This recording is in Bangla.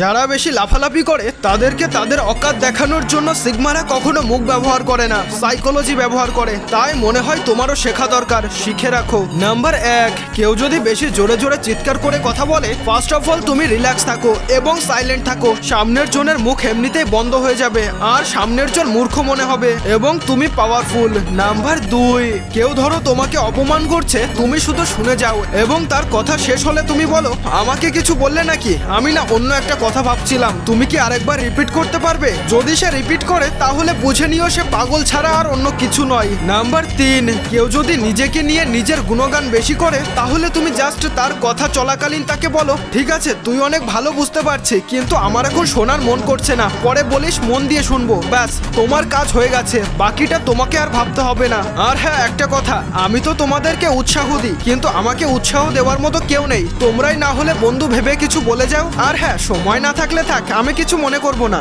যারা বেশি লাফালাফি করে তাদেরকে তাদের অকাত দেখানোর জন্য সিগমারা কখনো মুখ ব্যবহার করে না, সাইকোলজি ব্যবহার করে। তাই মনে হয় তোমারও শেখা দরকার, শিখে রাখো। নাম্বার 1, কেউ যদি বেশি জোরে জোরে চিৎকার করে কথা বলে, ফার্স্ট অফ অল তুমি রিল্যাক্স থাকো এবং সাইলেন্ট থাকো। সামনের জনের মুখ এমনিতেই বন্ধ হয়ে যাবে আর সামনের জন মূর্খ মনে হবে এবং তুমি পাওয়ারফুল। নাম্বার 2, কেউ ধরো তোমাকে অপমান করছে, তুমি শুধু শুনে যাও এবং তার কথা শেষ হলে তুমি বলো, আমাকে কিছু বললে নাকি, আমি না অন্য একটা কথা ভাবছিলাম, তুমি কি আরেকবার রিপিট করতে পারবে? যদি সে রিপিট করে তাহলে বুঝে নিও সে পাগল ছাড়া আর অন্য কিছু নয়। নাম্বার 3, কেউ যদি নিজেকে নিয়ে নিজের গুণগান বেশি করে তাহলে তুমি জাস্ট তার কথা চলাকালীন তাকে বলো, ঠিক আছে তুই অনেক ভালো বুঝতে পারছি, কিন্তু আমার এখন শোনার মন করছে না, পরে বলিস মন দিয়ে শুনবো। ব্যাস, তোমার কাজ হয়ে গেছে, বাকিটা তোমাকে আর ভাবতে হবে না। আর হ্যাঁ, একটা কথা, আমি তো তোমাদেরকে উৎসাহ দিই, কিন্তু আমাকে উৎসাহ দেওয়ার মতো কেউ নেই। তোমরাই না হলে বন্ধু ভেবে কিছু বলে যাও। আর হ্যাঁ, সময় না থাকলে থাক, আমি কিছু মনে করব না।